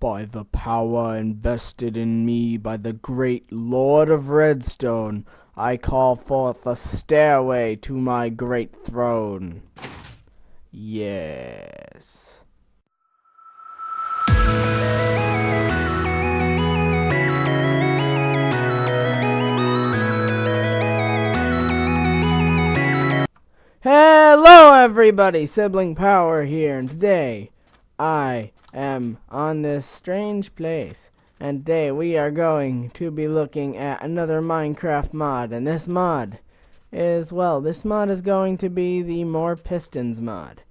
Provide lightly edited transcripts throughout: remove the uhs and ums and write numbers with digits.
By the power invested in me by the great Lord of Redstone, I call forth a stairway to my great throne. Yes. Hello everybody, Sibling Power here, and today I am on this strange place, and today we are going to be looking at another Minecraft mod, and this mod is going to be the More Pistons mod.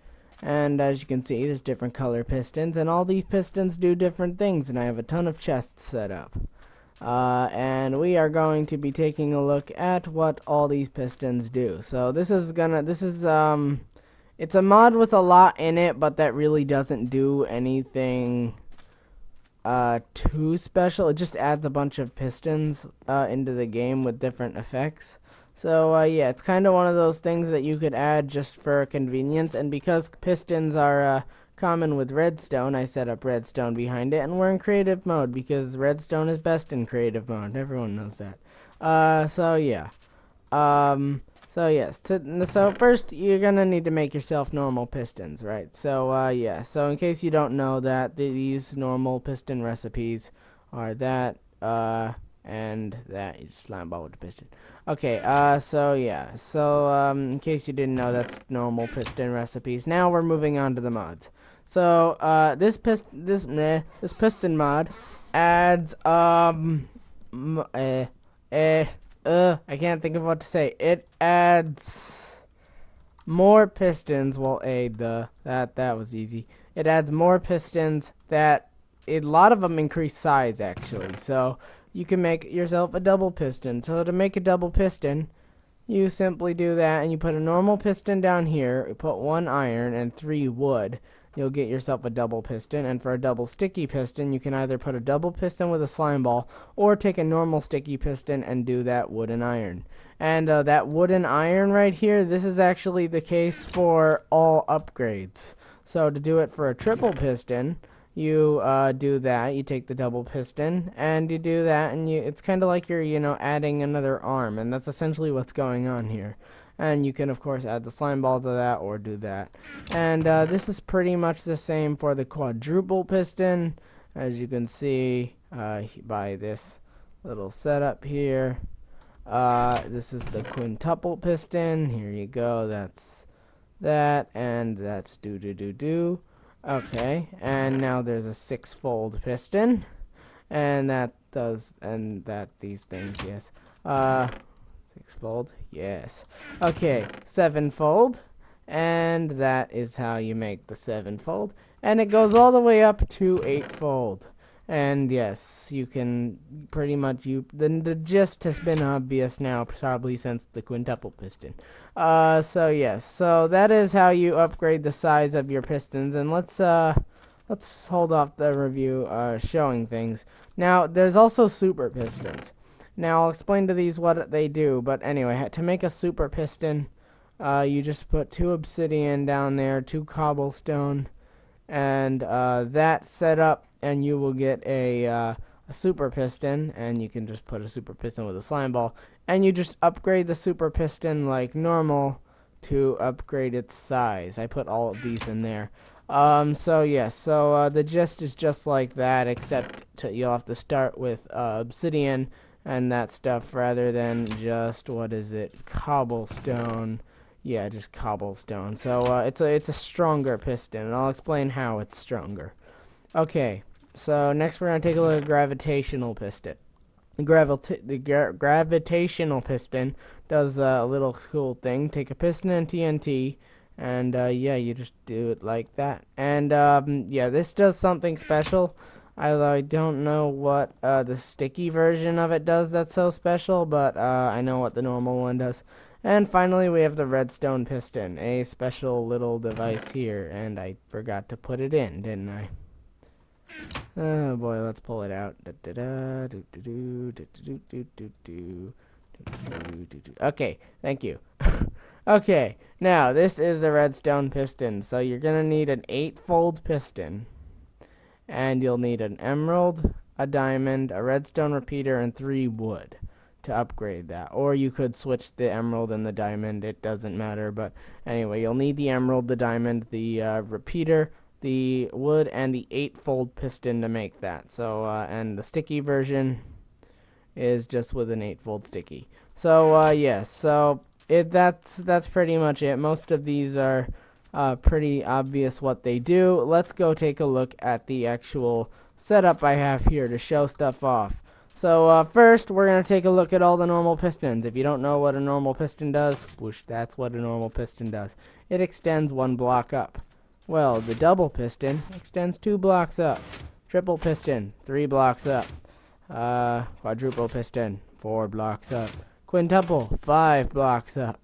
And as you can see, there's different color pistons, and all these pistons do different things, and I have a ton of chests set up. And we are going to be taking a look at what all these pistons do. So it's a mod with a lot in it, but that really doesn't do anything too special. It just adds a bunch of pistons into the game with different effects. So yeah, it's kind of one of those things that you could add just for convenience, and because pistons are common with redstone, I set up redstone behind it, and we're in creative mode because redstone is best in creative mode. Everyone knows that. So yeah. So yes. So first, you're gonna need to make yourself normal pistons, right? So yeah. So in case you don't know that, these normal piston recipes are that and that. You just slime ball with the piston. Okay. So yeah. So in case you didn't know, that's normal piston recipes. Now we're moving on to the mods. So this piston mod adds I can't think of what to say. It adds more pistons. Well, that was easy. It adds more pistons that a lot of them increase size actually. So you can make yourself a double piston. So to make a double piston, you simply do that, and you put a normal piston down here. You put 1 iron and 3 wood. You'll get yourself a double piston. And for a double sticky piston, you can either put a double piston with a slime ball or take a normal sticky piston and do that wood and iron. And that wood and iron right here, this is actually the case for all upgrades. So to do it for a triple piston, you do that. You take the double piston and you do that, and it's kind of like you're adding another arm, and that's essentially what's going on here. And you can, of course, add the slime ball to that or do that. And this is pretty much the same for the quadruple piston, as you can see by this little setup here. This is the quintuple piston. Here you go. That's that, and that's do. Okay, and now there's a 6-fold piston, and these things, yes. 6-fold, yes. Okay, 7-fold, and that is how you make the 7-fold, and it goes all the way up to 8-fold. And yes, you can pretty much, the gist has been obvious now, probably since the quintuple piston. So yes, so that is how you upgrade the size of your pistons, and let's hold off the review showing things. Now, there's also super pistons. Now, I'll explain to these what they do, but anyway, to make a super piston, you just put 2 obsidian down there, 2 cobblestone, and that set up, and you will get a super piston, and you can just put a super piston with a slime ball, and you just upgrade the super piston like normal to upgrade its size. I put all of these in there. So yes, so the gist is just like that, except you'll have to start with obsidian and that stuff rather than just, cobblestone. Yeah, just cobblestone. So it's a stronger piston, and I'll explain how it's stronger. Okay, so next we're going to take a look at gravitational piston. The gravitational piston does a little cool thing. Take a piston and TNT, and yeah, you just do it like that. And yeah, this does something special. I don't know what the sticky version of it does that's so special, but I know what the normal one does. And finally, we have the redstone piston, a special little device here, and I forgot to put it in, didn't I? Oh boy, let's pull it out. Okay, thank you. Okay, now this is the redstone piston, so you're gonna need an 8-fold piston. and you'll need an emerald, a diamond, a redstone repeater, and 3 wood to upgrade that. Or you could switch the emerald and the diamond, it doesn't matter, but anyway, you'll need the emerald, the diamond, the repeater, the wood, and the 8-fold piston to make that. So and the sticky version is just with an 8-fold sticky. So yes, so that's pretty much it. Most of these are pretty obvious what they do. Let's go take a look at the actual setup I have here to show stuff off. So first, we're going to take a look at all the normal pistons. If you don't know what a normal piston does, whoosh, that's what a normal piston does. It extends 1 block up. Well, the double piston extends 2 blocks up. Triple piston, 3 blocks up. Quadruple piston, 4 blocks up. Quintuple, 5 blocks up.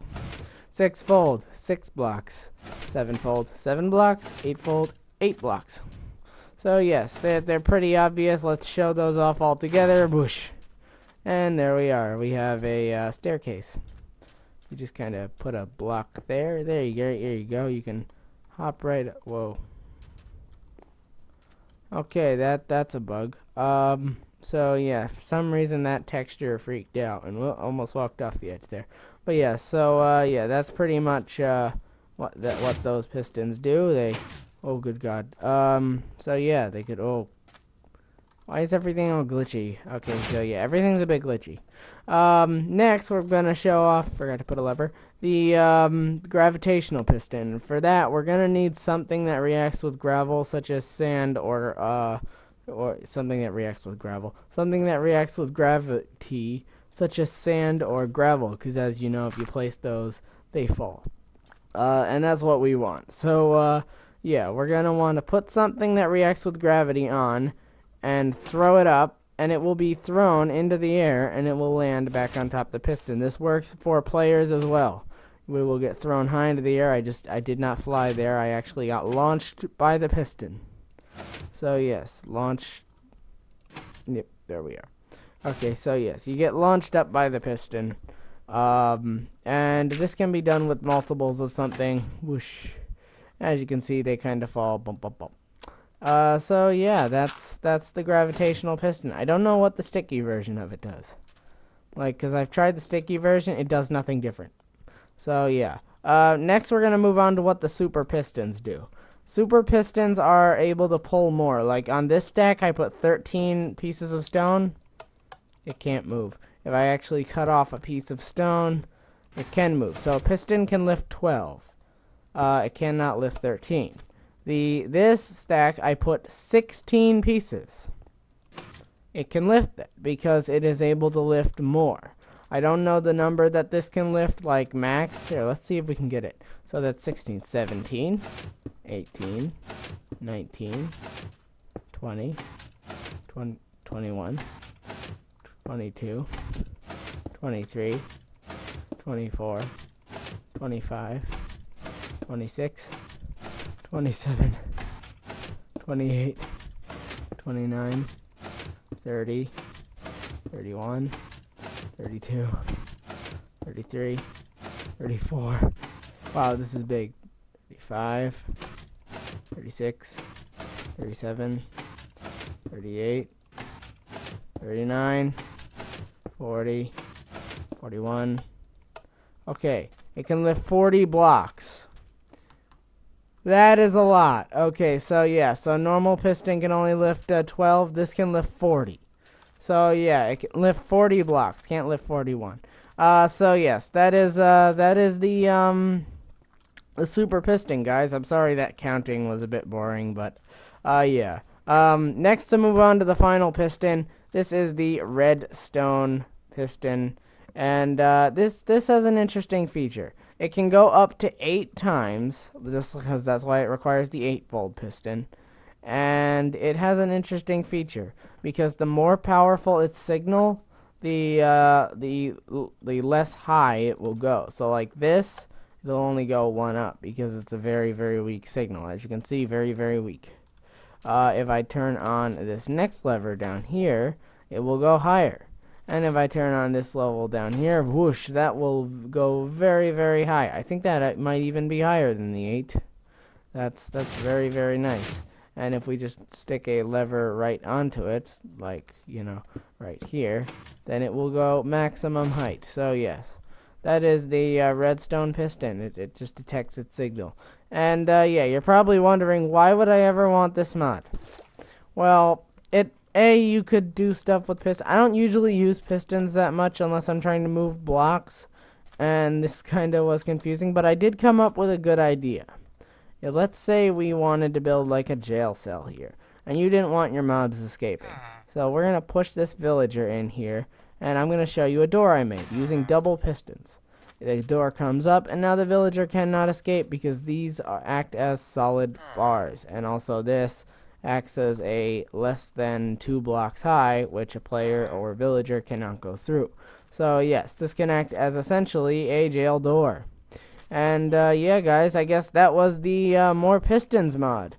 6-fold, 6 blocks. 7-fold, 7 blocks. 8-fold, 8 blocks. So yes, they're pretty obvious. Let's show those off all together. Whoosh. And there we are. We have a staircase. You just kind of put a block there. There you go. Here you go. You can hop right. Whoa. Okay, that's a bug. So yeah, for some reason that texture freaked out and almost walked off the edge there. But yeah, so yeah, that's pretty much what those pistons do. They. Oh, good God. So yeah, they could, why is everything all glitchy? Okay, so yeah, everything's a bit glitchy. Next, we're gonna show off, forgot to put a lever, the, gravitational piston. For that, we're gonna need something that reacts with gravel, such as sand, or something that reacts with gravel. Something that reacts with gravity, such as sand or gravel, because as you know, if you place those, they fall. And that's what we want. So, yeah, we're going to want to put something that reacts with gravity on and throw it up, and it will be thrown into the air, and it will land back on top of the piston. This works for players as well. We will get thrown high into the air. I did not fly there. I actually got launched by the piston. So, yes, launch. Yep, there we are. Okay, so, yes, you get launched up by the piston. And this can be done with multiples of something. Whoosh. As you can see, they kind of fall. Bump, bump, bump. So yeah, that's the gravitational piston. I don't know what the sticky version of it does. Like, because I've tried the sticky version, it does nothing different. So yeah. Next, we're gonna move on to what the super pistons do. Super pistons are able to pull more. Like on this stack, I put 13 pieces of stone. It can't move. If I actually cut off a piece of stone, it can move. So a piston can lift 12. It cannot lift 13. This stack, I put 16 pieces. It can lift it because it is able to lift more. I don't know the number that this can lift, like max. Here, let's see if we can get it. So that's 16, 17, 18, 19, 20, 21, 22, 23, 24, 25, 26, 27, 28, 29, 30, 31, 32, 33, 34. Wow, this is big. 35, 36, 37, 38, 39, 40, 41. Okay, it can lift 40 blocks. That is a lot. Okay, so yeah, so normal piston can only lift 12. This can lift 40. So yeah, it can lift 40 blocks. Can't lift 41. So yes, that is the super piston, guys. I'm sorry that counting was a bit boring, but yeah. Next, to move on to the final piston, this is the Redstone Piston, and this has an interesting feature. It can go up to 8 times, just because that's why it requires the 8-fold piston. And it has an interesting feature, because the more powerful its signal, the less high it will go. So like this, it'll only go 1 up, because it's a very, very weak signal. As you can see, very, very weak. If I turn on this next lever down here, it will go higher. And if I turn on this level down here, whoosh, that will go very, very high. I think that it might even be higher than the 8. That's very, very nice. And if we just stick a lever right onto it, like, you know, right here, then it will go maximum height. So yes, that is the redstone piston. It just detects its signal. And yeah, you're probably wondering, why would I ever want this mod? Well, you could do stuff with pistons. I don't usually use pistons that much unless I'm trying to move blocks, and this kind of was confusing, but I did come up with a good idea. Yeah, let's say we wanted to build like a jail cell here, and you didn't want your mobs escaping. So we're going to push this villager in here, and I'm going to show you a door I made using double pistons. The door comes up, and now the villager cannot escape because these act as solid bars, and also this acts as a less than 2 blocks high, which a player or villager cannot go through. So yes, this can act as essentially a jail door. And yeah, guys, I guess that was the More Pistons mod.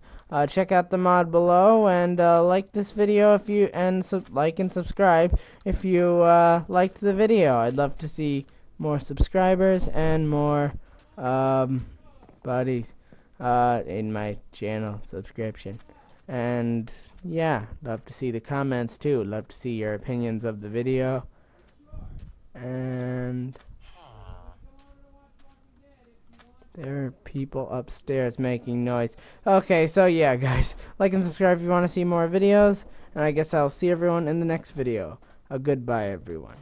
Check out the mod below, and like this video if you like and subscribe if you liked the video. I'd love to see more subscribers and more buddies in my channel subscription. And yeah, love to see the comments too. Love to see your opinions of the video. And there are people upstairs making noise. Okay, so yeah, guys, like and subscribe if you want to see more videos. And I guess I'll see everyone in the next video. Goodbye, everyone.